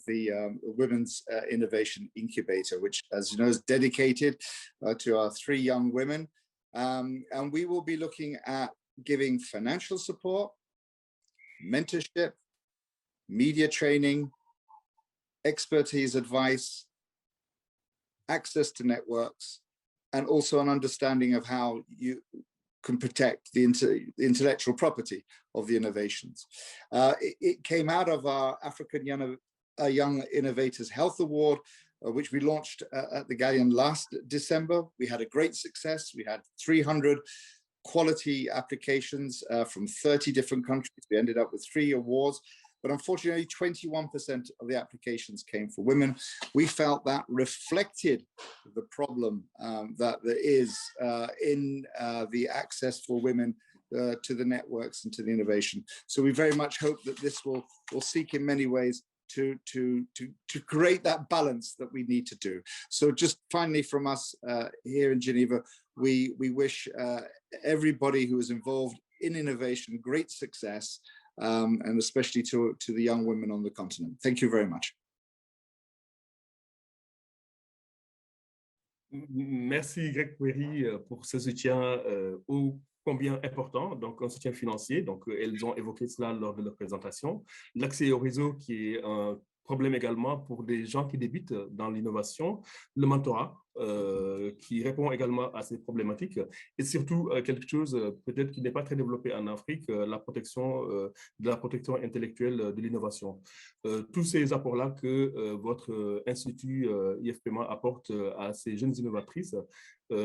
the Women's Innovation Incubator, which, as you know, is dedicated to our 3 young women. And we will be looking at giving financial support, mentorship, media training, expertise advice, access to networks, and also an understanding of how you can protect the intellectual property of the innovations. It came out of our African Young Innovators Health Award, which we launched at the Galleon last December. We had a great success. We had 300 quality applications from 30 different countries. We ended up with 3 awards, but unfortunately 21% of the applications came for women. We felt that reflected the problem that there is in the access for women to the networks and to the innovation. So we very much hope that this will seek in many ways to create that balance that we need to do. So just finally from us here in Geneva, we wish everybody who is involved in innovation great success, and especially to the young women on the continent. Thank you very much. Merci Greg Perry pour ce soutien ô combien important, donc un soutien financier. Donc elles ont évoqué cela lors de leur présentation. L'accès au réseau qui est un problème également pour des gens qui débutent dans l'innovation, le mentorat qui répond également à ces problématiques et surtout quelque chose peut-être qui n'est pas très développé en Afrique, la protection intellectuelle de l'innovation. Tous ces apports-là que votre institut IFPMA apporte à ces jeunes innovatrices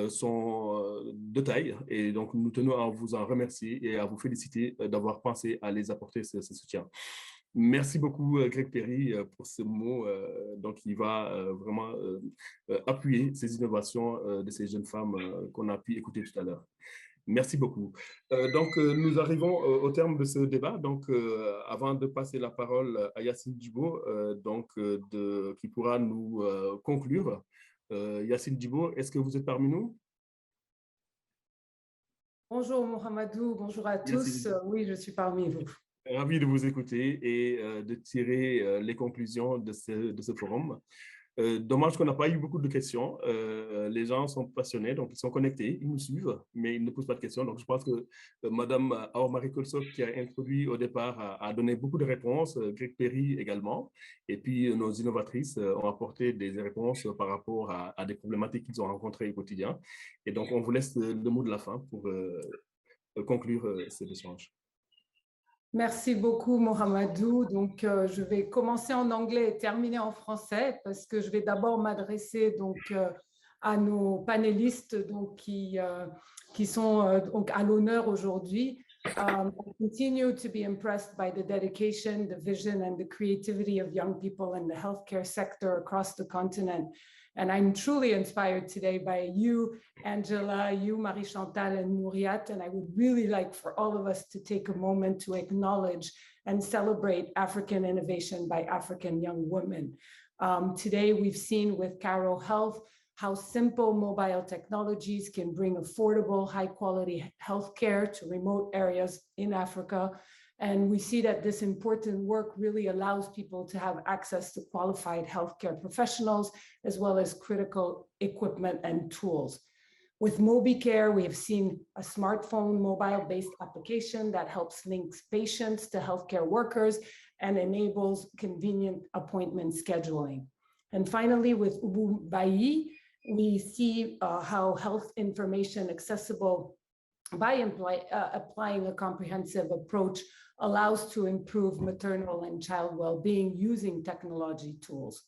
sont de taille et donc nous tenons à vous en remercier et à vous féliciter d'avoir pensé à les apporter ce soutien. Merci beaucoup, Greg Perry, pour ce mot donc, qui va vraiment appuyer ces innovations de ces jeunes femmes qu'on a pu écouter tout à l'heure. Merci beaucoup. Donc, nous arrivons au terme de ce débat. Donc, avant de passer la parole à Yacine Djibo, qui pourra nous conclure. Yacine Djibo, est-ce que vous êtes parmi nous? Bonjour Mohamedou, bonjour à tous. Oui, je suis parmi vous. Ravi de vous écouter et de tirer les conclusions de ce forum. Dommage qu'on n'a pas eu beaucoup de questions. Les gens sont passionnés, donc ils sont connectés, ils nous suivent, mais ils ne posent pas de questions. Donc je pense que Madame Aor-Marie Kolsok, qui a introduit au départ, a donné beaucoup de réponses, Greg Perry également. Et puis nos innovatrices ont apporté des réponses par rapport à des problématiques qu'ils ont rencontrées au quotidien. Et donc on vous laisse le mot de la fin pour conclure cet échange. Merci beaucoup, Mohamedou. Donc, je vais commencer en anglais et terminer en français parce que je vais d'abord m'adresser à nos panélistes qui sont donc à l'honneur aujourd'hui. I continue to be impressed by the dedication, the vision, and the creativity of young people in the healthcare sector across the continent. And I'm truly inspired today by you, Angela, you, Marie-Chantal, and Nouriat. And I would really like for all of us to take a moment to acknowledge and celebrate African innovation by African young women. Today, we've seen with Caro Health how simple mobile technologies can bring affordable, high-quality healthcare to remote areas in Africa. And we see that this important work really allows people to have access to qualified healthcare professionals, as well as critical equipment and tools. With MobiCare, we have seen a smartphone mobile-based application that helps link patients to healthcare workers and enables convenient appointment scheduling. And finally, with Ububayi, we see how health information accessible by applying a comprehensive approach allows to improve maternal and child well-being using technology tools.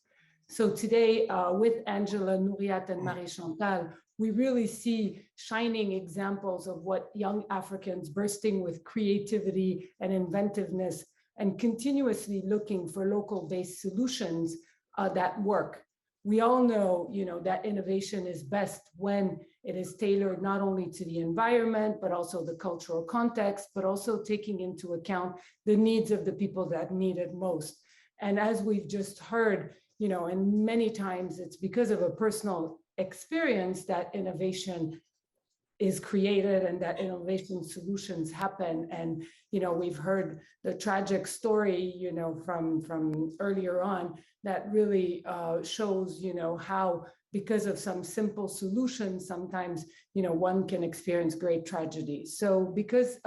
So today, with Angela, Nouriat, and Marie-Chantal, we really see shining examples of what young Africans bursting with creativity and inventiveness and continuously looking for local-based solutions that work. we all know, that innovation is best when it is tailored not only to the environment, but also the cultural context, but also taking into account the needs of the people that need it most. And as we've just heard, and many times it's because of a personal experience that innovation is created and that innovation solutions happen. And, we've heard the tragic story, from earlier on that really shows, how because of some simple solutions, sometimes, one can experience great tragedy. So because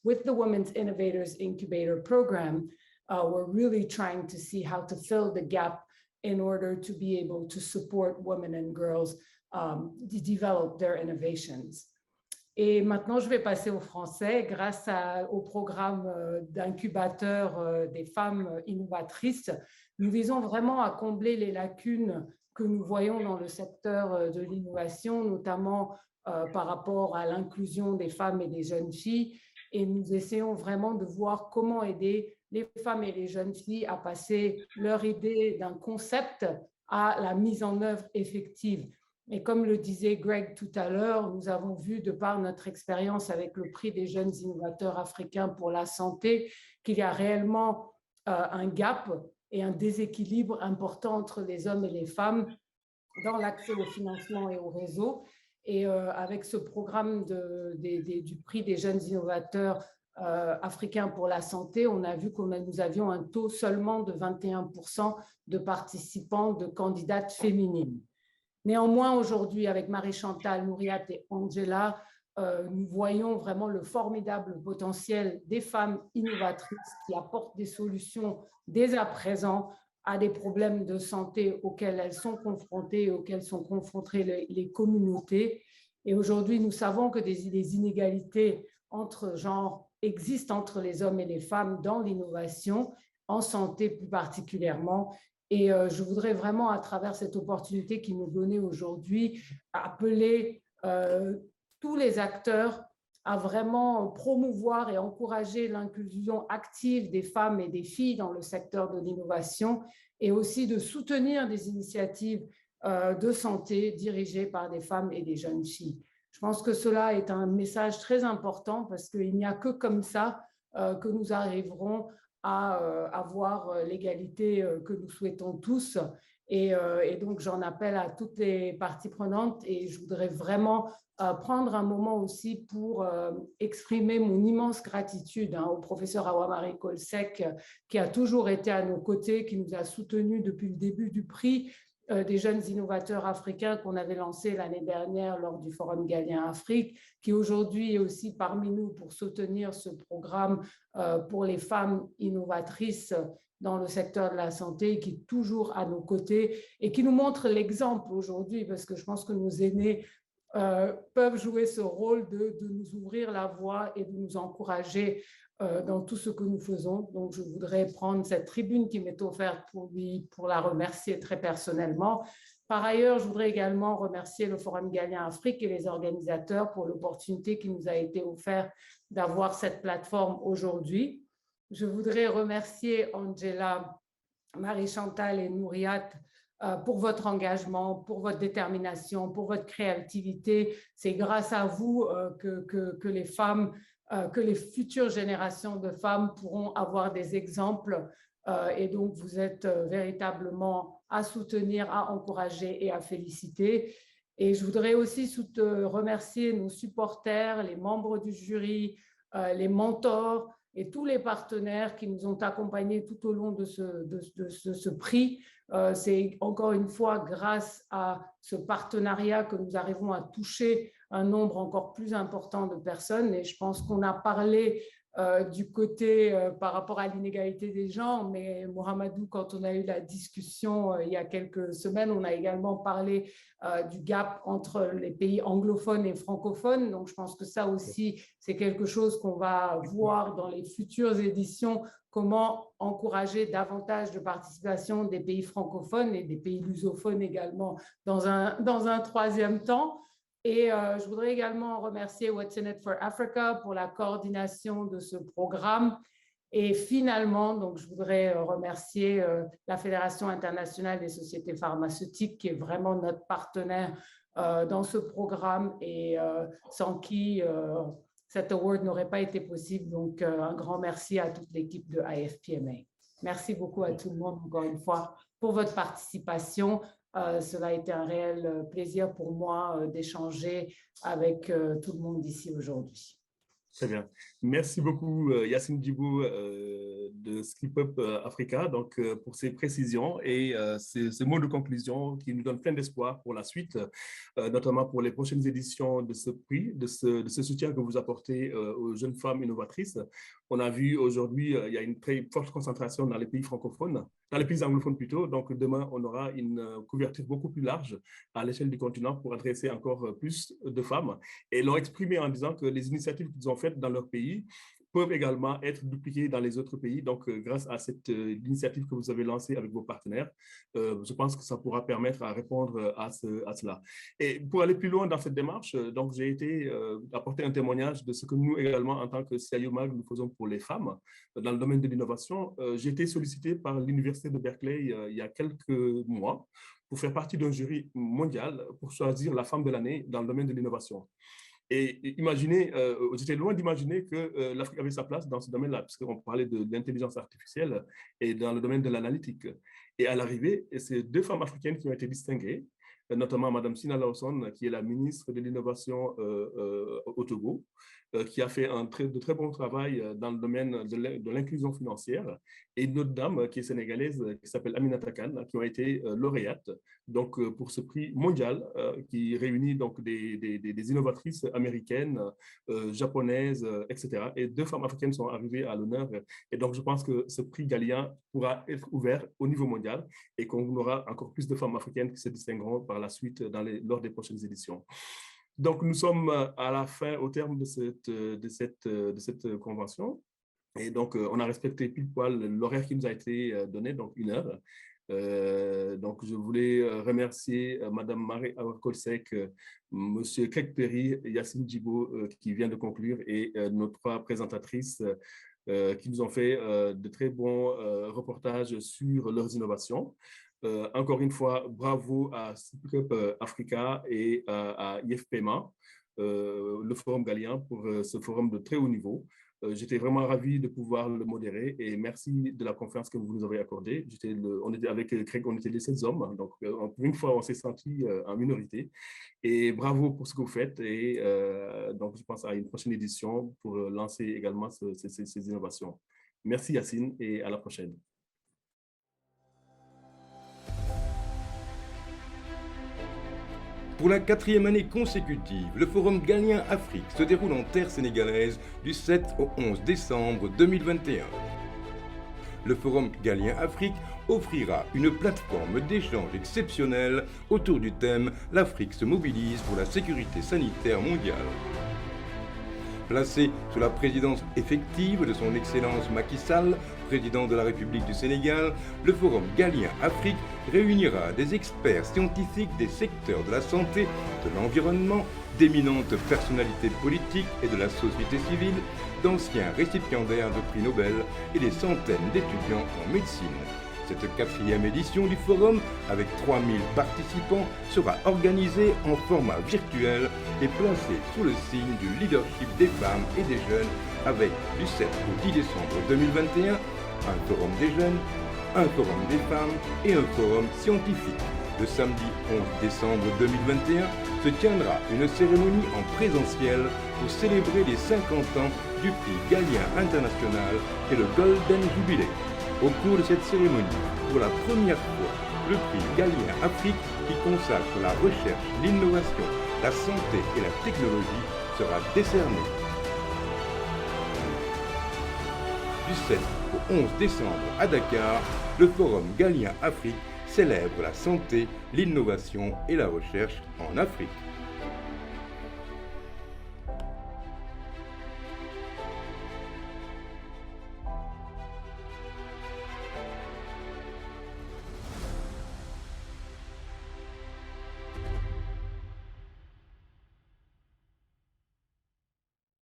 with the Women's Innovators Incubator Program, we're really trying to see how to fill the gap in order to be able to support women and girls develop their innovations. Et maintenant, je vais passer au français. Grâce au programme d'incubateur des femmes innovatrices, nous visons vraiment à combler les lacunes que nous voyons dans le secteur de l'innovation, notamment par rapport à l'inclusion des femmes et des jeunes filles. Et nous essayons vraiment de voir comment aider les femmes et les jeunes filles à passer leur idée d'un concept à la mise en œuvre effective. Et comme le disait Greg tout à l'heure, nous avons vu de par notre expérience avec le prix des jeunes innovateurs africains pour la santé qu'il y a réellement un gap et un déséquilibre important entre les hommes et les femmes dans l'accès au financement et au réseau. Et avec ce programme du prix des jeunes innovateurs africains pour la santé, on a vu que nous avions un taux seulement de 21% de participants, de candidates féminines. Néanmoins, aujourd'hui, avec Marie-Chantal, Nouriat et Angela, nous voyons vraiment le formidable potentiel des femmes innovatrices qui apportent des solutions dès à présent à des problèmes de santé auxquels elles sont confrontées et auxquels sont confrontées les communautés. Et aujourd'hui, nous savons que des inégalités entre genres existent entre les hommes et les femmes dans l'innovation, en santé plus particulièrement. Et je voudrais vraiment, à travers cette opportunité qui nous est donnée aujourd'hui, appeler tous les acteurs à vraiment promouvoir et encourager l'inclusion active des femmes et des filles dans le secteur de l'innovation et aussi de soutenir des initiatives de santé dirigées par des femmes et des jeunes filles. Je pense que cela est un message très important parce qu'il n'y a que comme ça que nous arriverons à avoir l'égalité que nous souhaitons tous. Et donc, j'en appelle à toutes les parties prenantes et je voudrais vraiment prendre un moment aussi pour exprimer mon immense gratitude au professeur Awamari Kolsek qui a toujours été à nos côtés, qui nous a soutenus depuis le début du prix des jeunes innovateurs africains qu'on avait lancé l'année dernière lors du Forum Galien Afrique, qui aujourd'hui est aussi parmi nous pour soutenir ce programme pour les femmes innovatrices dans le secteur de la santé, qui est toujours à nos côtés et qui nous montre l'exemple aujourd'hui, parce que je pense que nos aînés peuvent jouer ce rôle de nous ouvrir la voie et de nous encourager dans tout ce que nous faisons. Donc, je voudrais prendre cette tribune qui m'est offerte pour la remercier très personnellement. Par ailleurs, je voudrais également remercier le Forum Galien Afrique et les organisateurs pour l'opportunité qui nous a été offerte d'avoir cette plateforme aujourd'hui. Je voudrais remercier Angela, Marie-Chantal et Nouriat pour votre engagement, pour votre détermination, pour votre créativité. C'est grâce à vous que les femmes, que les futures générations de femmes pourront avoir des exemples et donc vous êtes véritablement à soutenir, à encourager et à féliciter. Et je voudrais aussi remercier nos supporters, les membres du jury, les mentors et tous les partenaires qui nous ont accompagnés tout au long de ce prix. C'est encore une fois grâce à ce partenariat que nous arrivons à toucher un nombre encore plus important de personnes. Et je pense qu'on a parlé du côté par rapport à l'inégalité des genres, mais Mohamedou, quand on a eu la discussion il y a quelques semaines, on a également parlé du gap entre les pays anglophones et francophones. Donc, je pense que ça aussi, c'est quelque chose qu'on va voir dans les futures éditions, comment encourager davantage de participation des pays francophones et des pays lusophones également dans un troisième temps. Et je voudrais également remercier What's in it for Africa pour la coordination de ce programme Et finalement, donc, je voudrais remercier la Fédération internationale des sociétés pharmaceutiques, qui est vraiment notre partenaire dans ce programme et sans qui cet award n'aurait pas été possible. Donc, un grand merci à toute l'équipe de IFPMA. Merci beaucoup à tout le monde, encore une fois, pour votre participation. Cela a été un réel plaisir pour moi d'échanger avec tout le monde ici aujourd'hui. Très bien. Merci beaucoup, Yacine Djibou de Skip Up Africa, donc, pour ces précisions et ces mots de conclusion qui nous donnent plein d'espoir pour la suite, notamment pour les prochaines éditions de ce prix, de ce soutien que vous apportez aux jeunes femmes innovatrices. On a vu aujourd'hui, il y a une très forte concentration dans les pays francophones, dans les pays anglophones plutôt. Donc, demain, on aura une couverture beaucoup plus large à l'échelle du continent pour adresser encore plus de femmes. Et l'ont exprimé en disant que les initiatives qu'ils ont faites dans leur pays peuvent également être dupliquées dans les autres pays. Donc, grâce à cette initiative que vous avez lancée avec vos partenaires, je pense que ça pourra permettre à répondre à cela. Et pour aller plus loin dans cette démarche, donc j'ai été apporter un témoignage de ce que nous également, en tant que CIO Mag, nous faisons pour les femmes dans le domaine de l'innovation. J'ai été sollicité par l'Université de Berkeley il y a quelques mois pour faire partie d'un jury mondial pour choisir la femme de l'année dans le domaine de l'innovation. Et imaginez, j'étais loin d'imaginer que l'Afrique avait sa place dans ce domaine-là, puisqu'on parlait de l'intelligence artificielle et dans le domaine de l'analytique. Et à l'arrivée, c'est 2 femmes africaines qui ont été distinguées, notamment Mme Sina Lawson, qui est la ministre de l'Innovation au Togo, qui a fait de très bon travail dans le domaine de l'inclusion financière, et une autre dame qui est sénégalaise, qui s'appelle Aminata Kane, qui ont été lauréates donc, pour ce prix mondial qui réunit donc, des innovatrices américaines, japonaises, etc. Et 2 femmes africaines sont arrivées à l'honneur. Et donc, je pense que ce prix Galien pourra être ouvert au niveau mondial et qu'on aura encore plus de femmes africaines qui se distingueront par la suite lors des prochaines éditions. Donc, nous sommes à la fin, au terme de cette convention. Et donc, on a respecté pile poil l'horaire qui nous a été donné, donc 1 heure. Donc, je voulais remercier Mme Marie Awakolsek, M. Craig Perry, Yacine Djibou, qui vient de conclure, et nos 3 présentatrices qui nous ont fait de très bons reportages sur leurs innovations. Encore une fois, bravo à Skip Up Africa et à IFPMA, le Forum Galien, pour ce forum de très haut niveau. J'étais vraiment ravi de pouvoir le modérer et merci de la confiance que vous nous avez accordée. On était avec Craig, on était les 16 hommes, donc pour une fois, on s'est senti en minorité. Et bravo pour ce que vous faites. Et donc, je pense à une prochaine édition pour lancer également ces innovations. Merci Yacine et à la prochaine. Pour la 4e année consécutive, le Forum Galien Afrique se déroule en terre sénégalaise du 7 au 11 décembre 2021. Le Forum Galien Afrique offrira une plateforme d'échange exceptionnelle autour du thème « L'Afrique se mobilise pour la sécurité sanitaire mondiale ». Placé sous la présidence effective de son Excellence Macky Sall, président de la République du Sénégal, le Forum Galien Afrique réunira des experts scientifiques des secteurs de la santé, de l'environnement, d'éminentes personnalités politiques et de la société civile, d'anciens récipiendaires de prix Nobel et des centaines d'étudiants en médecine. Cette 4e édition du forum, avec 3000 participants, sera organisée en format virtuel et placée sous le signe du leadership des femmes et des jeunes, avec du 7 au 10 décembre 2021, un forum des jeunes, un forum des femmes et un forum scientifique. Le samedi 11 décembre 2021 se tiendra une cérémonie en présentiel pour célébrer les 50 ans du prix Galien International et le Golden Jubilee. Au cours de cette cérémonie, pour la première fois, le prix Galien Afrique, qui consacre la recherche, l'innovation, la santé et la technologie, sera décerné. Du 7 au 11 décembre à Dakar, le Forum Galien Afrique célèbre la santé, l'innovation et la recherche en Afrique.